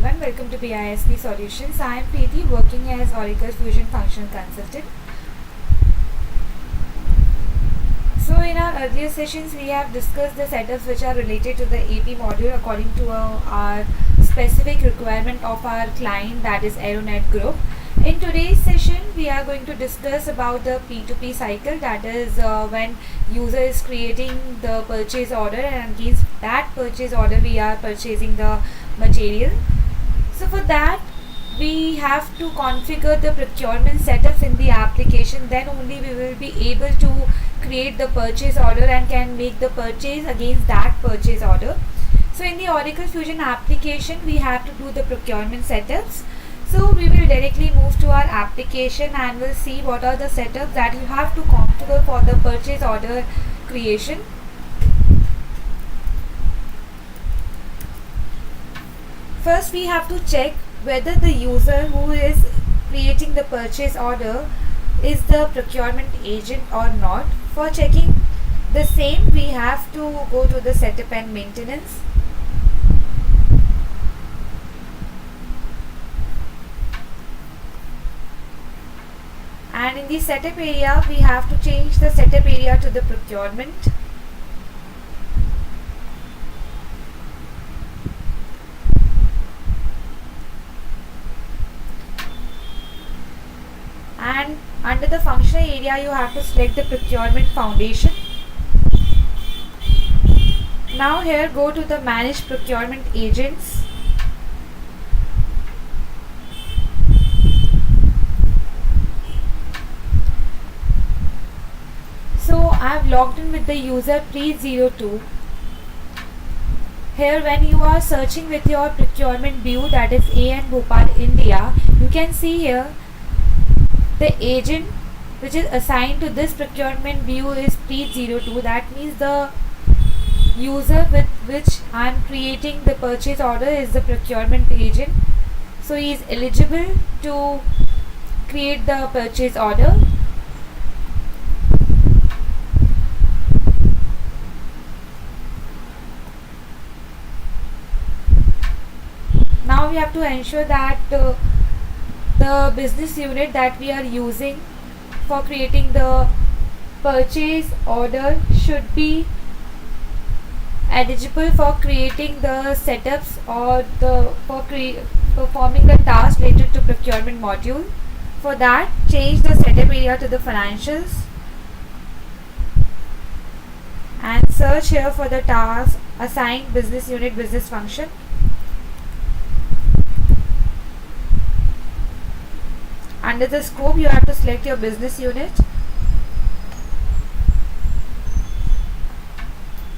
everyone, welcome to BISP Solutions. I am Preeti, working as Oracle Fusion Functional Consultant. So in our earlier sessions we have discussed the setups which are related to the AP module according to our specific requirement of our client, that is Aeronet Group. In today's session we are going to discuss about the P2P cycle, that is when user is creating the purchase order and against that purchase order we are purchasing the material. So for that we have to configure the procurement setups in the application, then only we will be able to create the purchase order and can make the purchase against that purchase order. So in the Oracle Fusion application we have to do the procurement setups. So we will directly move to our application and we'll see what are the setups that you have to configure for the purchase order creation. First we have to check whether the user who is creating the purchase order is the procurement agent or not. For checking the same we have to go to the setup and maintenance. And in the setup area we have to change the setup area to the procurement. And under the functional area you have to select the procurement foundation. Now here go to the manage procurement agents. So I have logged in with the user Preet02. Here when you are searching with your procurement view, that is AN Bhopal India, you can see here the agent which is assigned to this procurement view is Preet02. That means the user with which I am creating the purchase order is the procurement agent. So he is eligible to create the purchase order. Now we have to ensure that the business unit that we are using for creating the purchase order should be eligible for creating the setups or performing the task related to procurement module. For that, change the setup area to the financials and search here for the task assigned business unit business function. Under the scope you have to select your business unit,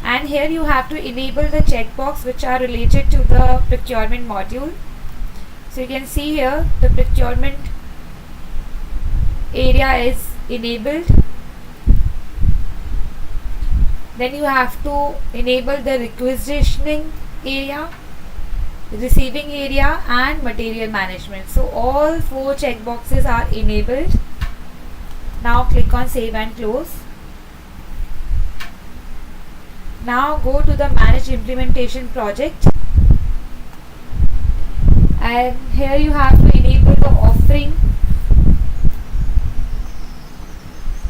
and here you have to enable the checkbox which are related to the procurement module. So you can see here the procurement area is enabled. Then you have to enable the requisitioning area, receiving area and material management. So all four checkboxes are enabled. Now click on save and close. Now go to the manage implementation project, and here you have to enable the offering.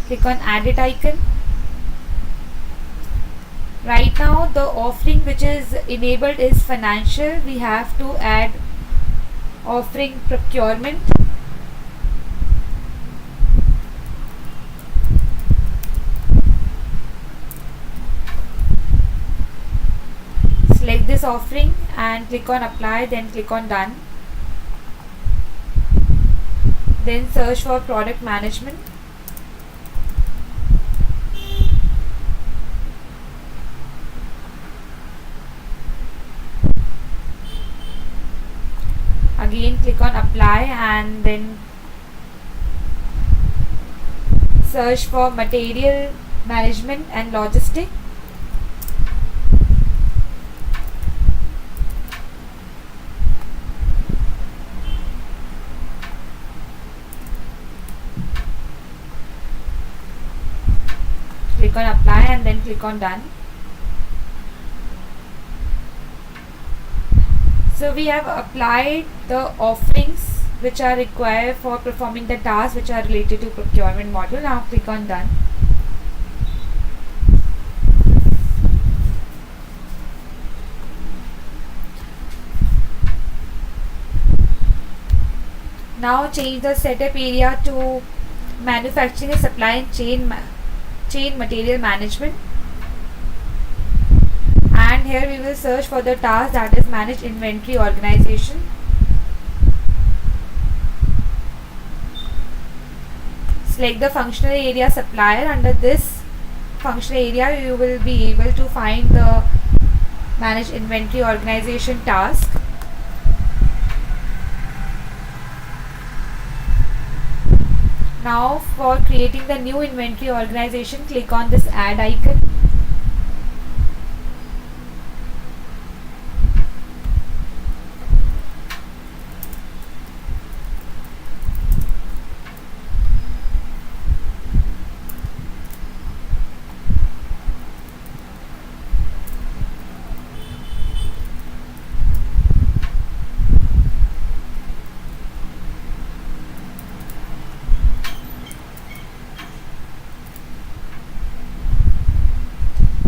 Click on add it icon. Right now the offering which is enabled is financial. We have to add offering procurement. Select this offering and click on apply, then click on done. Then search for product management. Again click on apply and then search for material management and logistic. Click on apply and then click on done. So we have applied the offerings which are required for performing the tasks which are related to procurement module. Now click on done. Now change the setup area to manufacturing and supply and chain material management. And here we will search for the task that is manage inventory organization. Select the functional area supplier. Under this functional area you will be able to find the manage inventory organization task. Now for creating the new inventory organization, click on this add icon.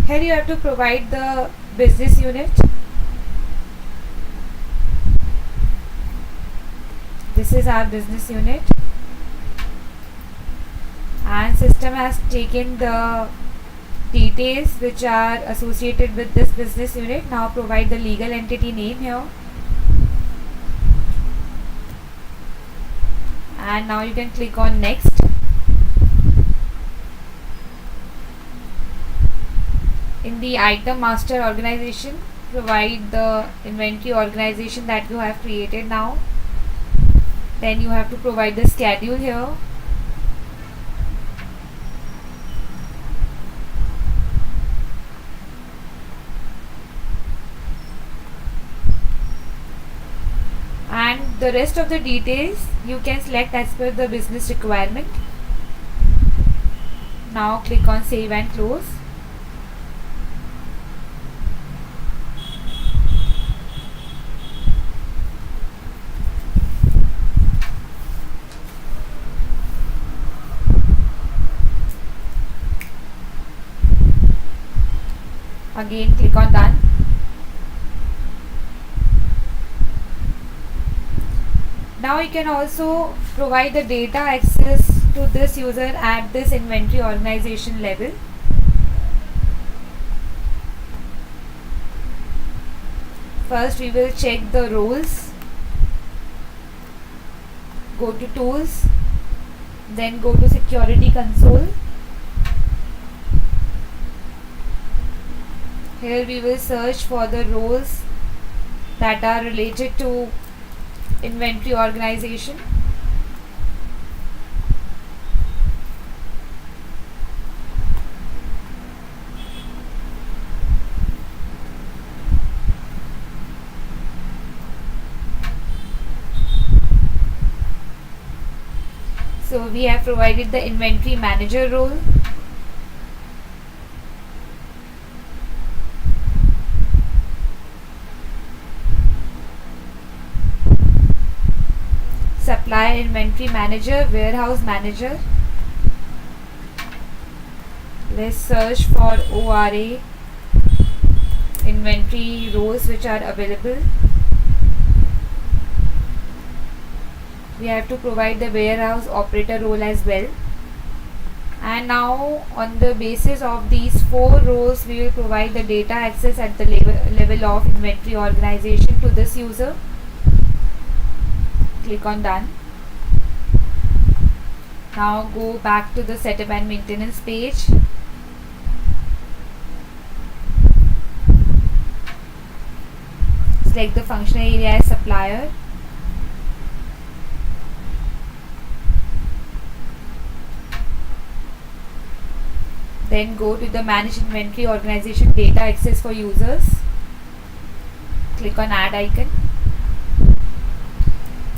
Here you have to provide the business unit. This is our business unit, and system has taken the details which are associated with this business unit. Now provide the legal entity name here, and now you can click on next. In the item master organization, provide the inventory organization that you have created now. Then you have to provide the schedule here. And the rest of the details you can select as per the business requirement. Now click on save and close. Again click on done. Now you can also provide the data access to this user at this inventory organization level. First we will check the roles. Go to tools, then go to security console. Here we will search for the roles that are related to inventory organization. So we have provided the inventory manager role. Supplier inventory manager, warehouse manager. Let's search for ORA inventory roles which are available. We have to provide the warehouse operator role as well. And now on the basis of these 4 roles, we will provide the data access at the level of inventory organization to this user. Click on done. Now go back to the setup and maintenance page. Select the functional area as supplier. Then go to the manage inventory organization data access for users. Click on add icon.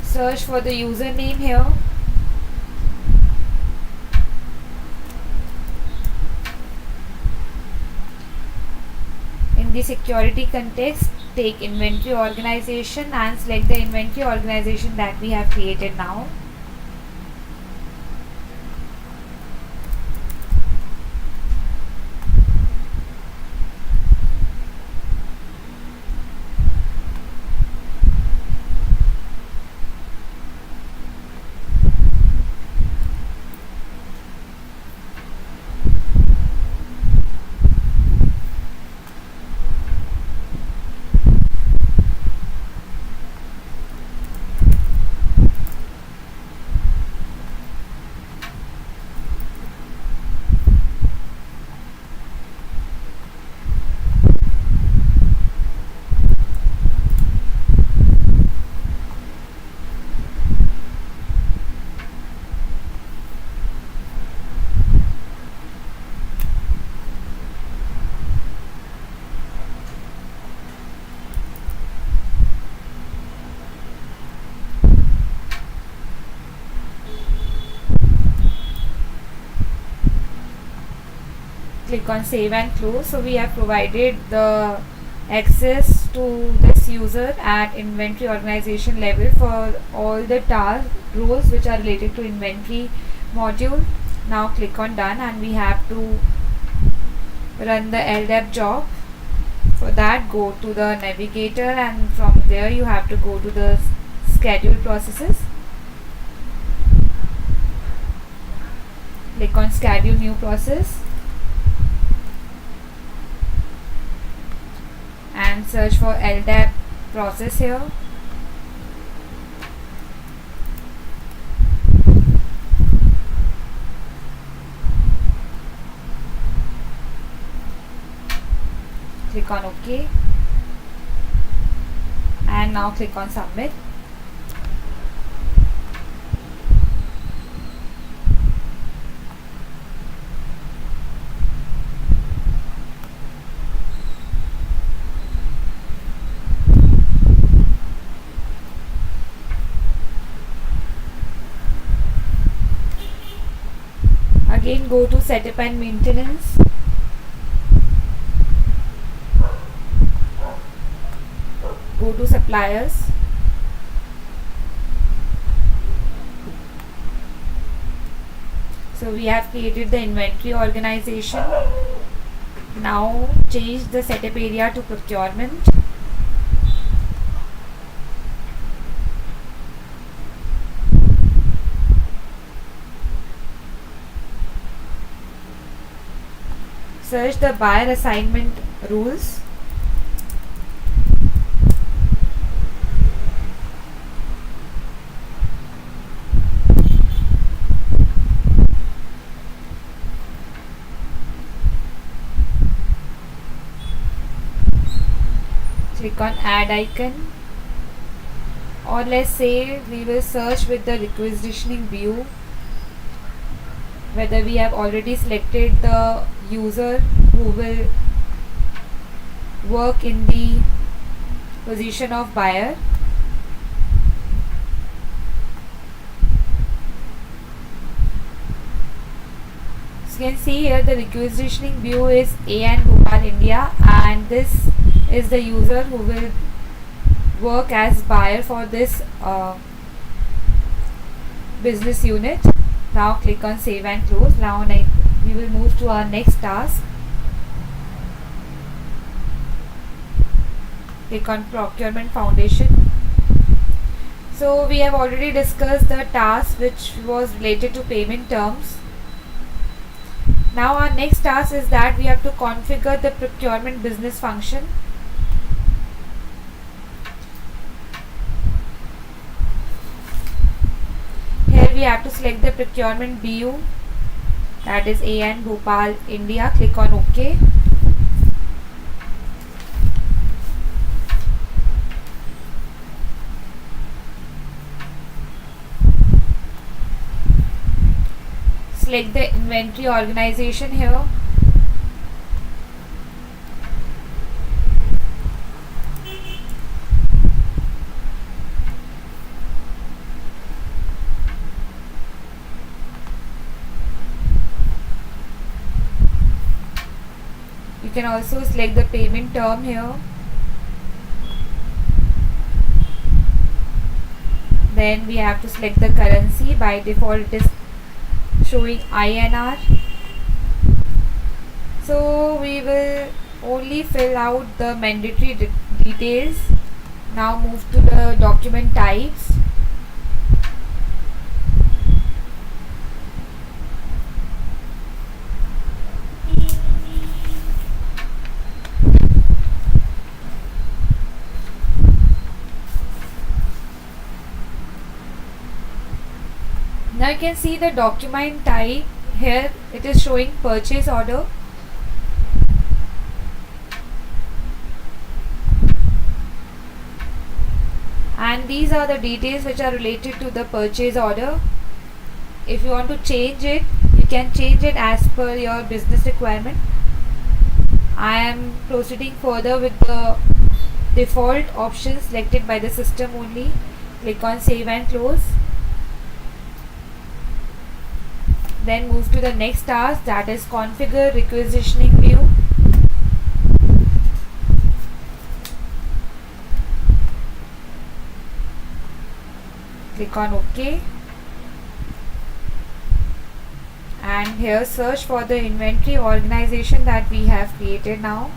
Search for the username here. In the security context, take inventory organization and select the inventory organization that we have created now. Click on save and close. So we have provided the access to this user at inventory organization level for all the task roles which are related to inventory module. Now click on done, and we have to run the LDAP job. For that, go to the navigator, and from there you have to go to the schedule processes. Click on schedule new process and search for LDAP process here. Click on OK, and now click on submit. Again, go to setup and maintenance. Go to suppliers. So we have created the inventory organization. Now change the setup area to procurement. Search the buyer assignment rules. Click on add icon, or let's say we will search with the requisitioning view, whether we have already selected the user who will work in the position of buyer. So you can see here the requisitioning view is AN Bhopal India, and this is the user who will work as buyer for this business unit. Now click on save and close. Now we will move to our next task. Click on procurement foundation. So we have already discussed the task which was related to payment terms. Now our next task is that we have to configure the procurement business function. Here we have to select the procurement BU, that is AN Bhopal India. Click on OK. Select the inventory organization here. You can also select the payment term here. Then we have to select the currency. By default it is showing INR. So we will only fill out the mandatory details. Now move to the document types. Now you can see the document type here. It is showing purchase order. And these are the details which are related to the purchase order. If you want to change it, you can change it as per your business requirement. I am proceeding further with the default option selected by the system only. Click on save and close. Then move to the next task, that is configure requisitioning view. Click on OK. And here search for the inventory organization that we have created now.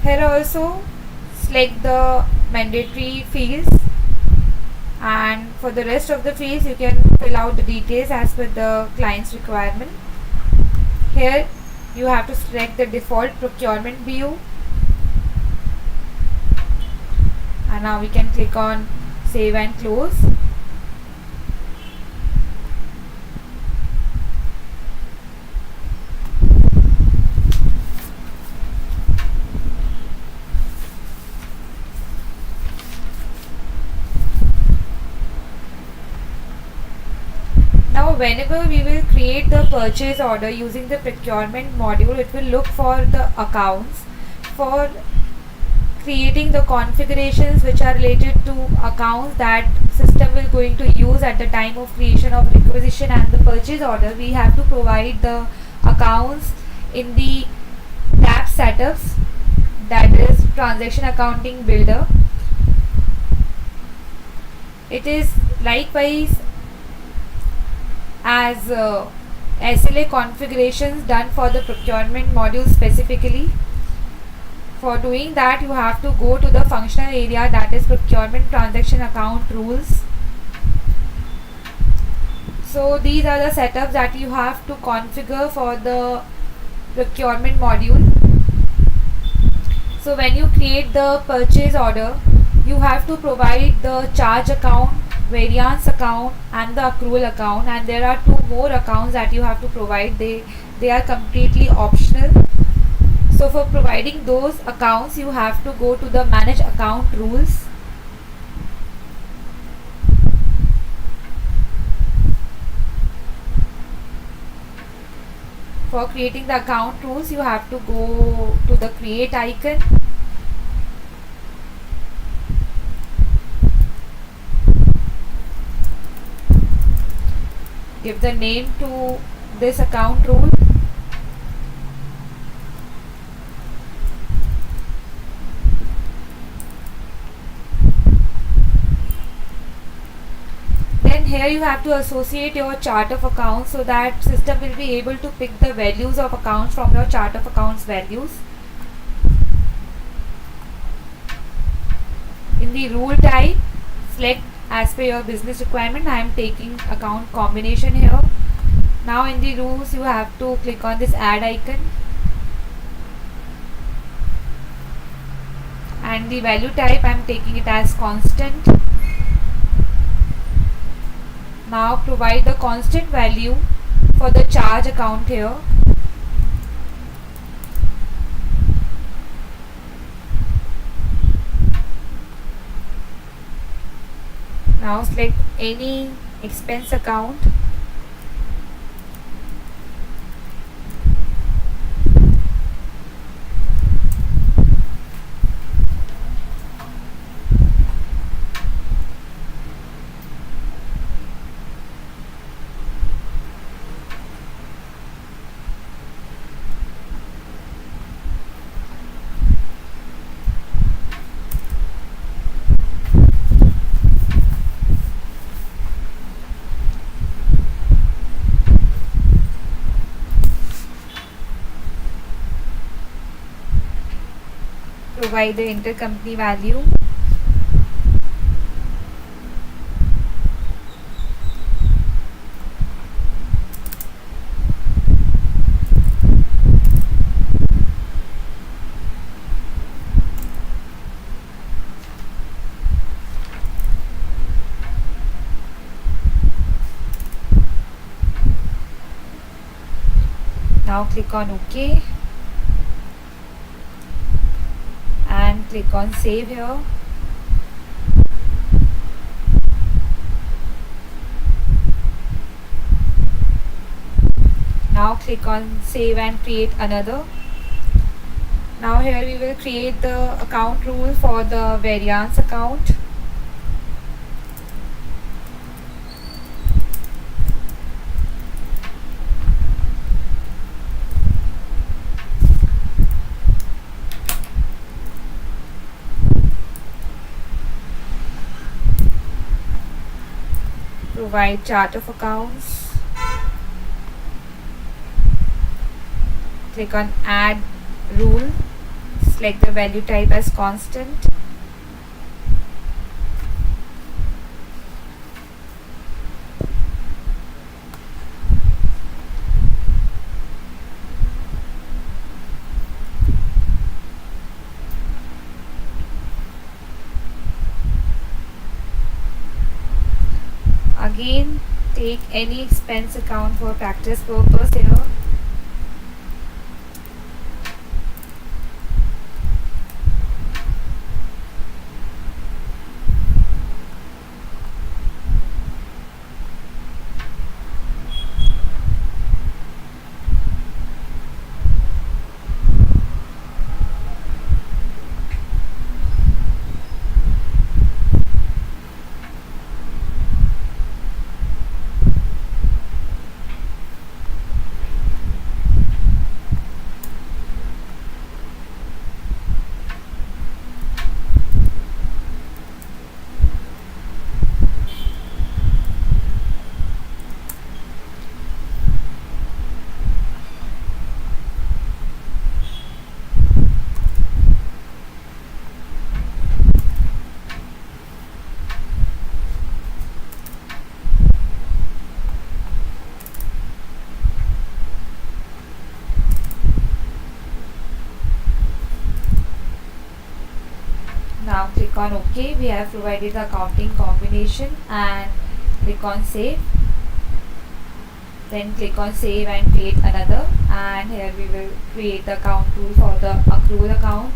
Here also select the mandatory fields, and for the rest of the fields you can fill out the details as per the client's requirement. Here you have to select the default procurement view, and now we can click on save and close. Now whenever we will create the purchase order using the procurement module, it will look for the accounts. For creating the configurations which are related to accounts that system will going to use at the time of creation of requisition and the purchase order, we have to provide the accounts in the tab setups, that is transaction accounting builder. It is likewise as SLA configurations done for the procurement module specifically. For doing that, you have to go to the functional area, that is procurement transaction account rules. So these are the setups that you have to configure for the procurement module. So when you create the purchase order, you have to provide the charge account, variance account and the accrual account, and there are two more accounts that you have to provide. They are completely optional. So for providing those accounts, you have to go to the manage account rules. For creating the account rules, you have to go to the create icon. Give the name to this account rule. Then here you have to associate your chart of accounts so that system will be able to pick the values of accounts from your chart of accounts values. In the rule type, select as per your business requirement. I am taking account combination here. Now in the rules, you have to click on this add icon, and the value type I am taking it as constant. Now provide the constant value for the charge account here. Now select any expense account. provide the intercompany value. Now click on OK and click on save here. Now click on save and create another. Now here we will create the account rule for the variance account. Provide chart of accounts. Click on add rule. Select the value type as constant. Again, take any expense account for practice purpose here. Now click on OK. We have provided the accounting combination and click on save. Then click on save and create another, and here we will create the account rule for the accrual account.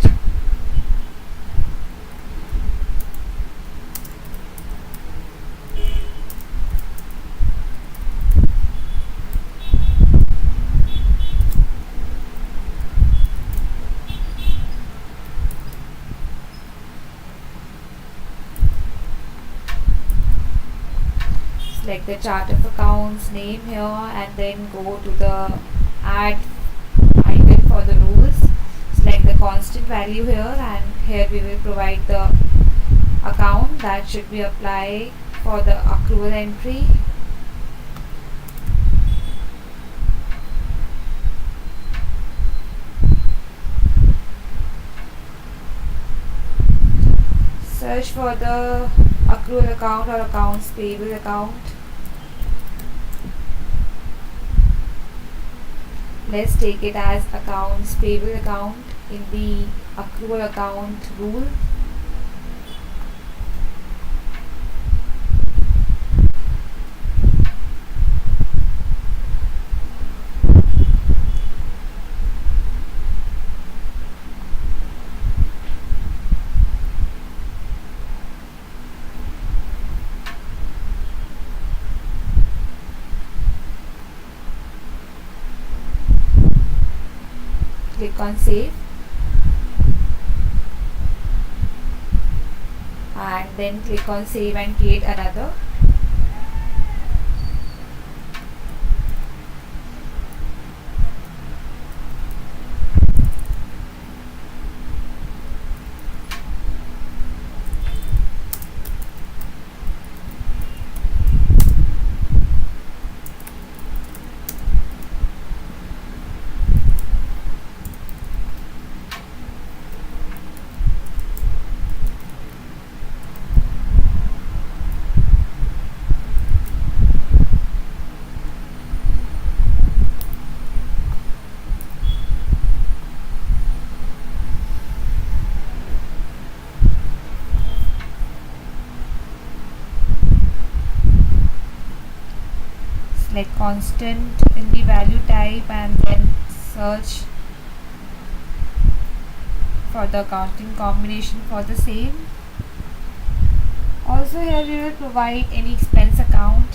Select the chart of accounts name here and then go to the add item for the rules. Select the constant value here, and here we will provide the account that should be applied for the accrual entry. Search for the accrual account or accounts payable account. Let's take it as accounts payable account in the accrual account rule. Click on save and then click on save and create another. like constant in the value type, and then search for the accounting combination for the same. Also here we will provide any expense account.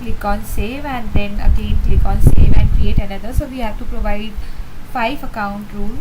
Click on save, and then again click on save and create another. So we have to provide 5 account rule.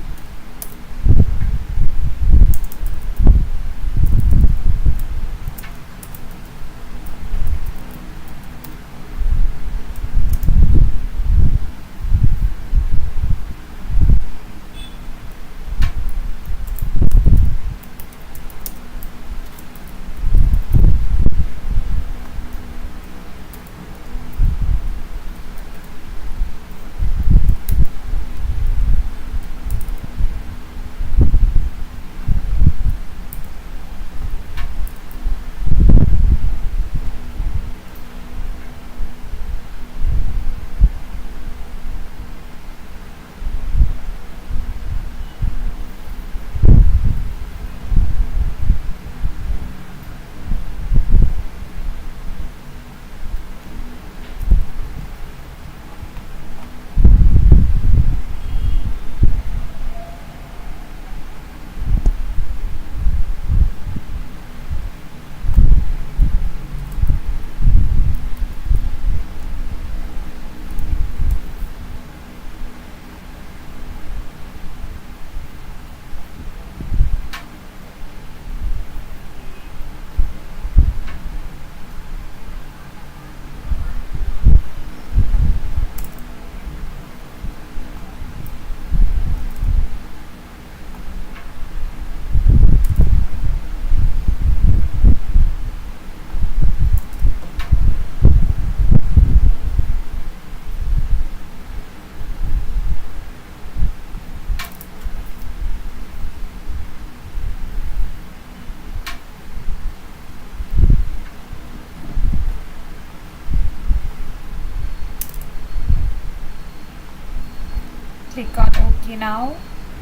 Click on OK now,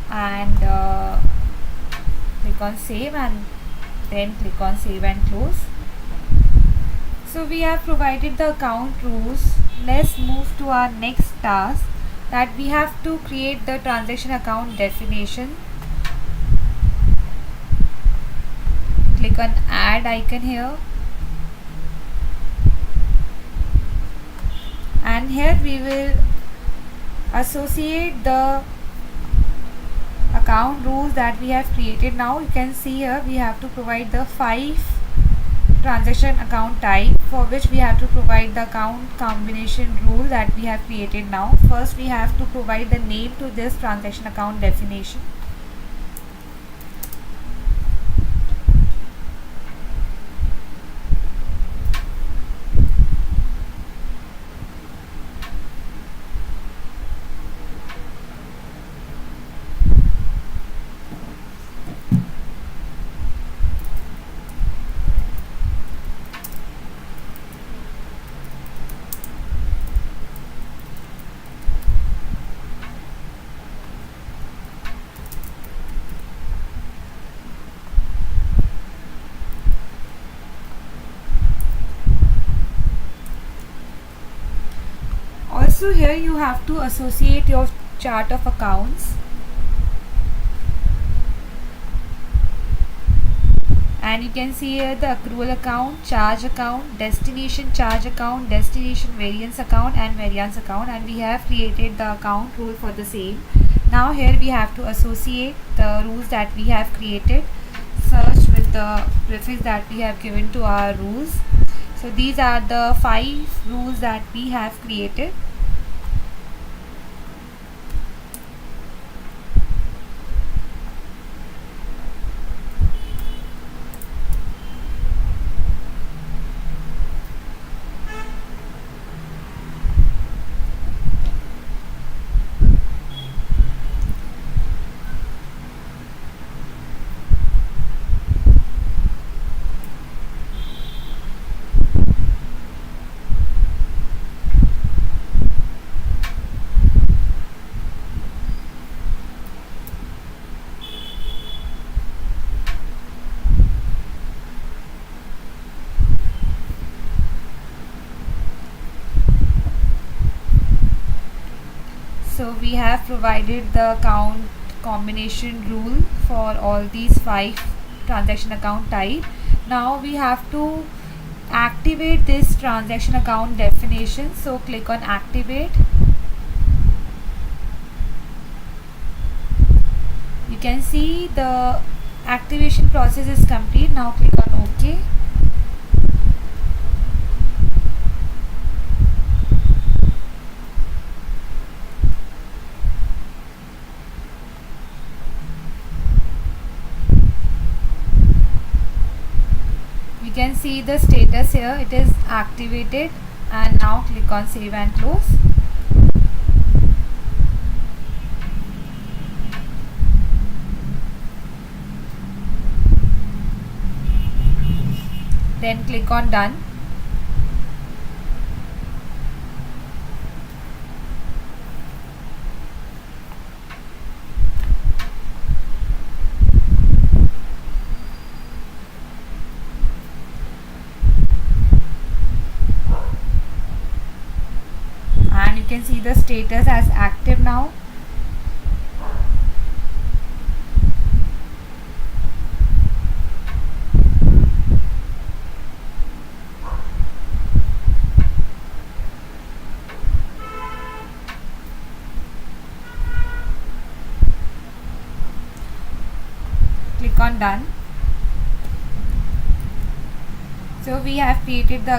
and click on save, and then click on save and close. So we have provided the account rules. Let's move to our next task, that we have to create the transaction account definition. Click on add icon here, and here we will associate the account rules that we have created. Now you can see here we have to provide the 5 transaction account type, for which we have to provide the account combination rule that we have created. Now first we have to provide the name to this transaction account definition. Also here you have to associate your chart of accounts, and you can see here the accrual account, charge account, destination charge account, destination variance account, and variance account, and we have created the account rule for the same. Now here we have to associate the rules that we have created, search with the prefix that we have given to our rules. So these are the 5 rules that we have created. So we have provided the account combination rule for all these 5 transaction account type. Now we have to activate this transaction account definition. So click on activate. You can see the activation process is complete. Now click on OK. You can see the status here, it is activated, and now click on save and close. Then click on done. And you can see the status as active now. Click on done. So we have created the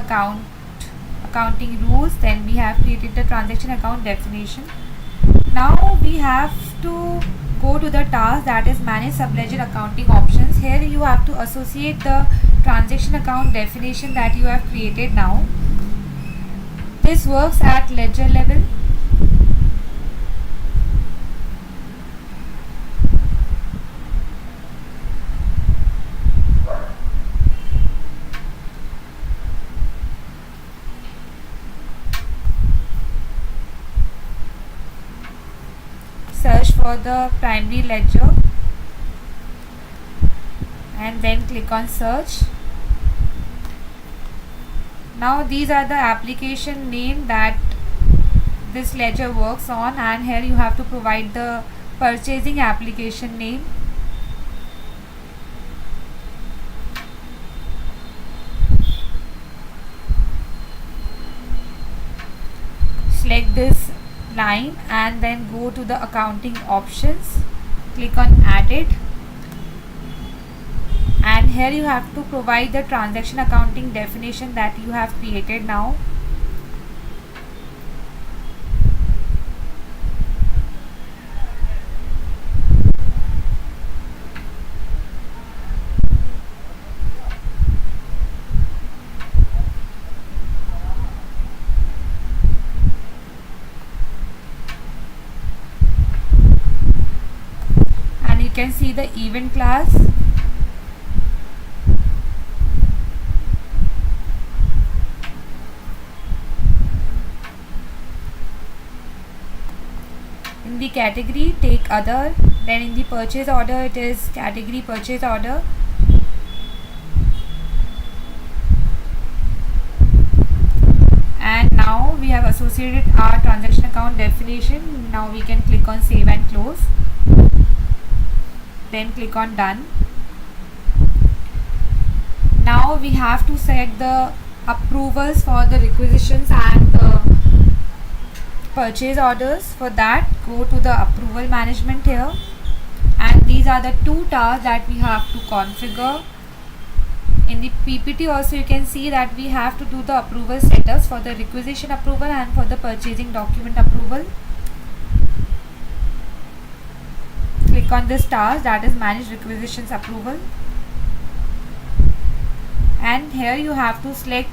accounting rules, then we have created the transaction account definition. Now we have to go to the task that is manage subledger accounting options. Here you have to associate the transaction account definition that you have created now. This works at ledger level. Search for the primary ledger and then click on search. Now these are the application name that this ledger works on, and here you have to provide the purchasing application name. Select this line and then go to the accounting options, click on add it, and here you have to provide the transaction accounting definition that you have created now. You can see the event class. In the category, take other. Then in the purchase order, it is category purchase order. And now we have associated our transaction account definition. Now we can click on save and close. Then click on done. Now we have to set the approvals for the requisitions and the purchase orders. For that, go to the approval management here, and these are the 2 tasks that we have to configure. In the PPT also you can see that we have to do the approval setups for the requisition approval and for the purchasing document approval. Click on this task that is manage requisitions approval, and here you have to select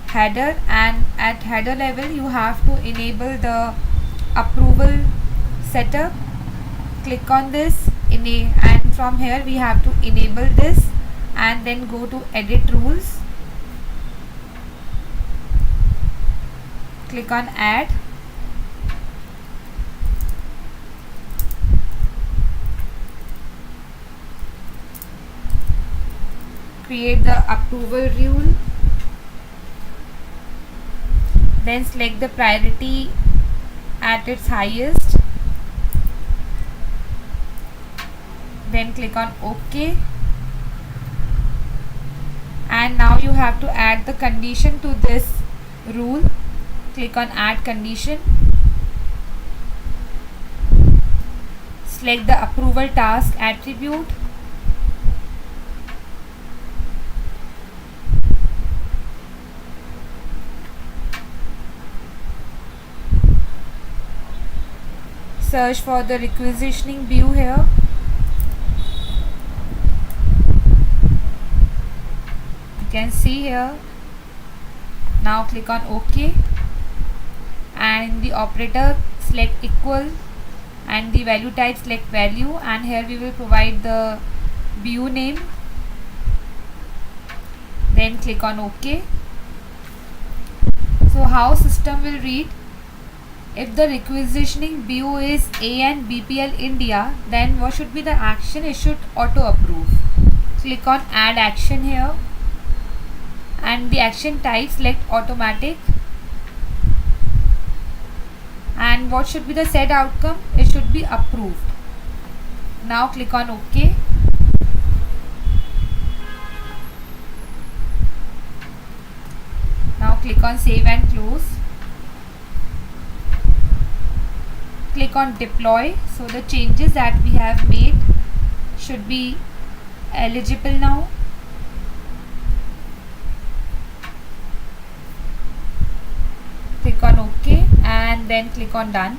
header, and at header level you have to enable the approval setup. Click on this and from here we have to enable this, and then go to edit rules, click on add. Create the approval rule, then select the priority at its highest, then click on OK, and now you have to add the condition to this rule. Click on add condition, select the approval task attribute, search for the requisitioning view here, you can see here. Now click on OK, and in the operator select equal, and the value type select value, and here we will provide the view name, then click on OK. So how system will read: if the requisitioning view is AN BPL India, then what should be the action? It should auto approve. Click on add action here, and the action type select automatic, and what should be the set outcome? It should be approved. Now click on OK. Now click on save and close. Click on deploy. So the changes that we have made should be eligible now. Click on OK, and then click on done.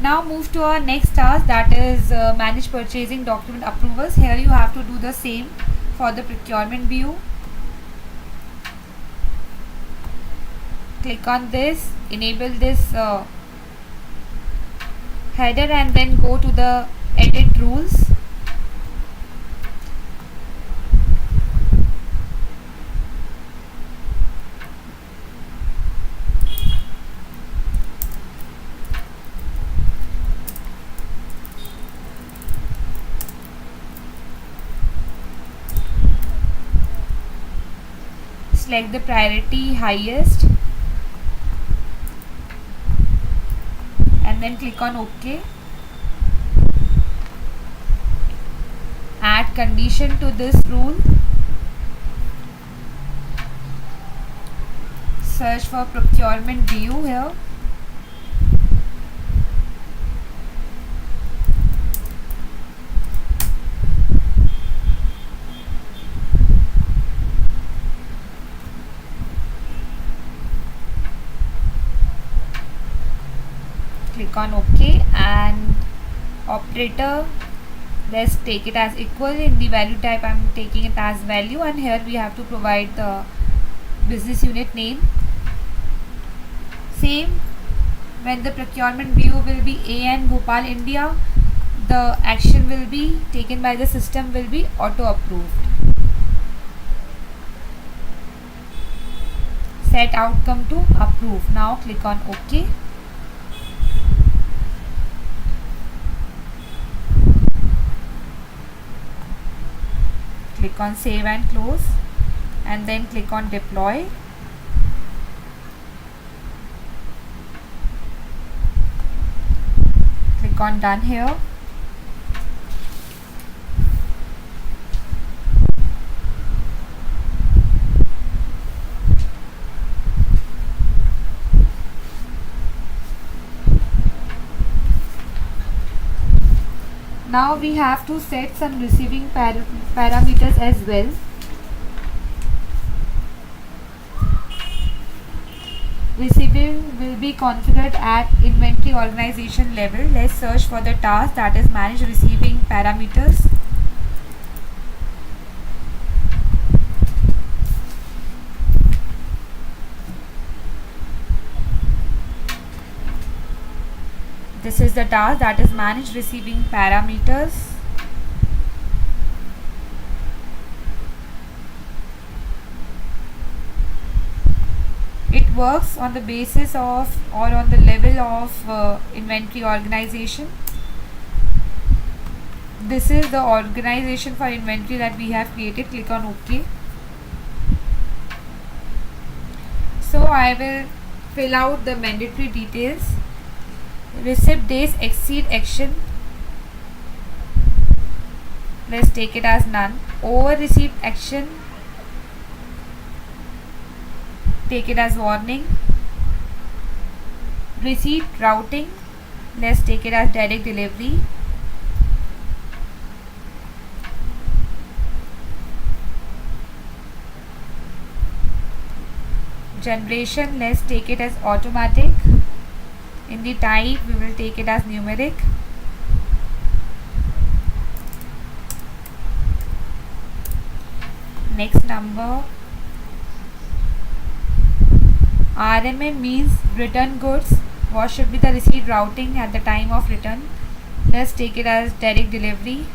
Now move to our next task, that is manage purchasing document approvals. Here you have to do the same for the procurement view. Click on this, enable this header, and then go to the edit rules. Select the priority highest, and then click on OK. Add condition to this rule. Search for procurement view here. Click on OK, and operator, let's take it as equal. In the value type I am taking it as value, and here we have to provide the business unit name. Same, when the procurement view will be AN Bhopal India, the action will be taken by the system will be auto approved. Set outcome to approve. Now click on OK. Click on save and close, and then click on deploy. Click on done here. Now we have to set some receiving parameters as well. Receiving will be configured at inventory organization level. Let's search for the task, that is manage receiving parameters. This is the task, that is manage receiving parameters. It works on the basis of or on the level of inventory organization. This is the organization for inventory that we have created. Click on OK. So I will fill out the mandatory details. Receipt days exceed action, let's take it as none. Over receipt action, take it as warning. Receipt routing, let's take it as direct delivery. Generation, let's take it as automatic. In the type, we will take it as numeric. Next number. RMA means return goods. What should be the receipt routing at the time of return? Let's take it as direct delivery.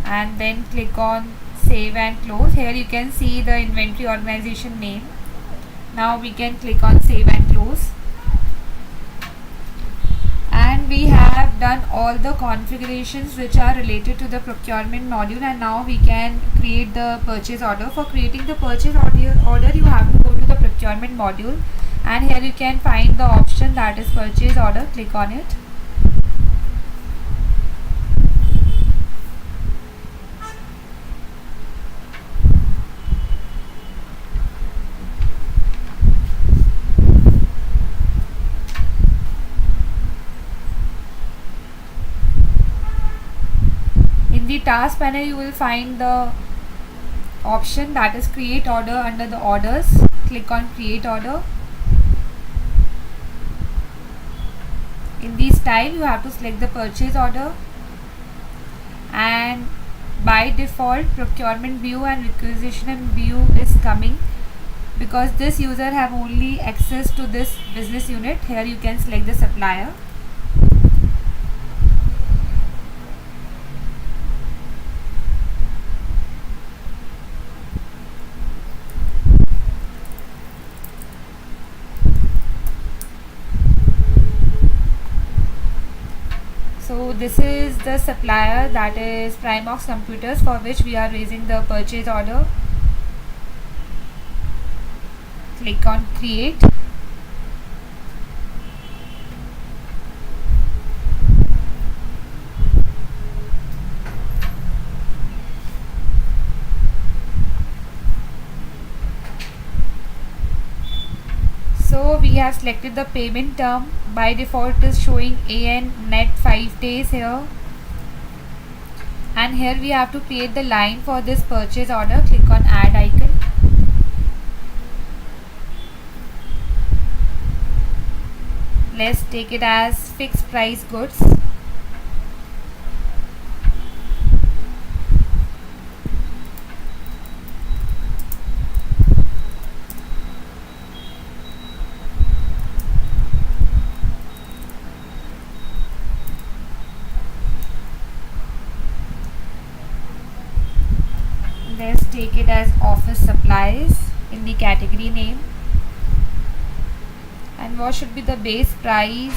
And then click on save and close. Here you can see the inventory organization name. Now we can click on save and close. And we have done all the configurations which are related to the procurement module, and now we can create the purchase order. For creating the purchase order you have to go to the procurement module, and here you can find the option that is purchase order. Click on it. In the task panel, you will find the option that is create order under the orders. Click on create order. In the style, you have to select the purchase order, and by default procurement view and requisition view is coming because this user have only access to this business unit. Here you can select the supplier. So this is the supplier, that is Primox Computers, for which we are raising the purchase order. Click on create. So we have selected the payment term. By default it is showing AN net 5 days here, and here we have to create the line for this purchase order. Click on add icon. Let's take it as fixed price goods. Let's take it as office supplies in the category name. And what should be the base price?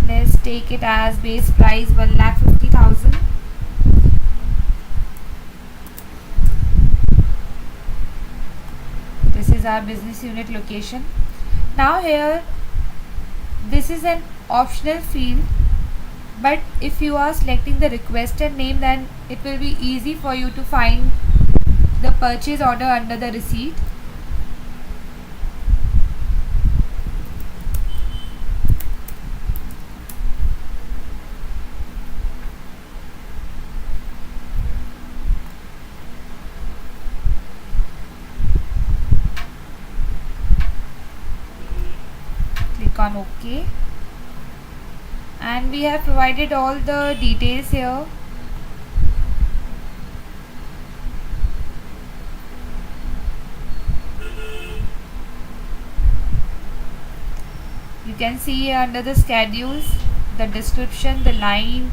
Let's take it as base price 1,50,000. This is our business unit location. Now here, this is an optional field, but if you are selecting the requested name, then it will be easy for you to find the purchase order under the receipt. Click on OK. And we have provided all the details here. You can see under the schedules, the description, the line,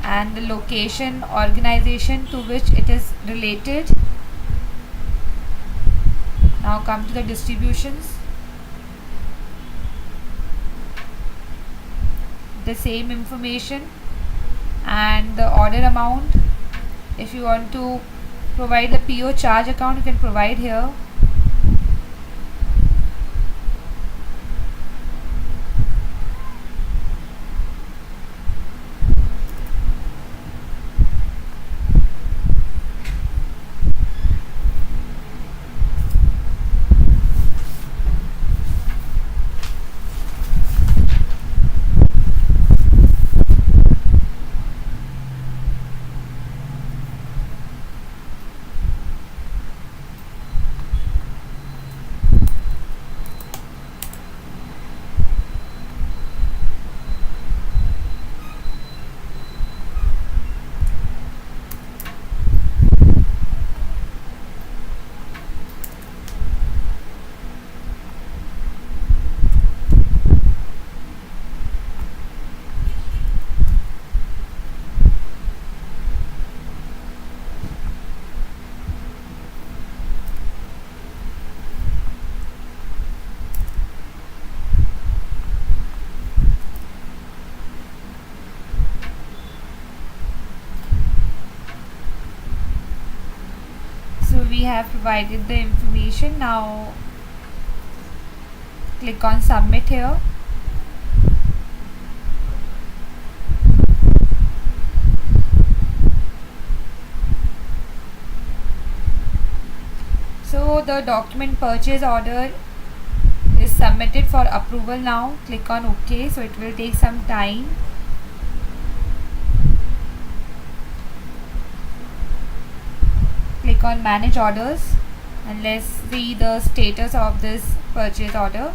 and the location, organization to which it is related. Now come to the distributions. The same information and the order amount, If you want to provide the PO charge account, you can provide here. So we have provided the information. Now click on submit here. So the document purchase order is submitted for approval now. Click on OK. So it will take some time. Click on manage orders and let's see the status of this purchase order.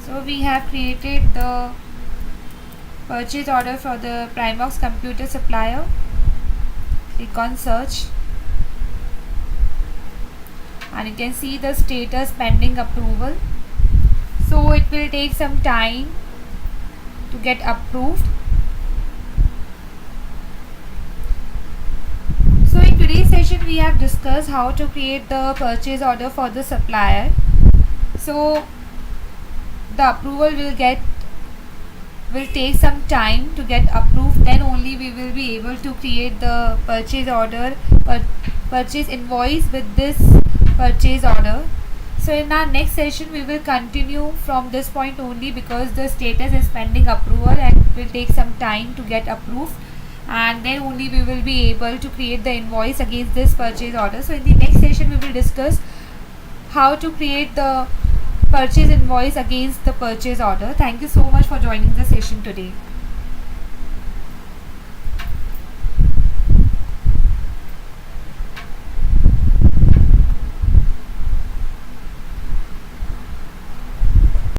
So we have created the purchase order for the Primex computer supplier. Click on search and you can see the status pending approval. So it will take some time to get approved. So in today's session we have discussed how to create the purchase order for the supplier. So the approval will take some time to get approved, then only we will be able to create the purchase order, purchase invoice with this purchase order. So in our next session we will continue from this point only, because the status is pending approval and it will take some time to get approved, and then only we will be able to create the invoice against this purchase order. So in the next session we will discuss how to create the purchase invoice against the purchase order. Thank you so much for joining the session today.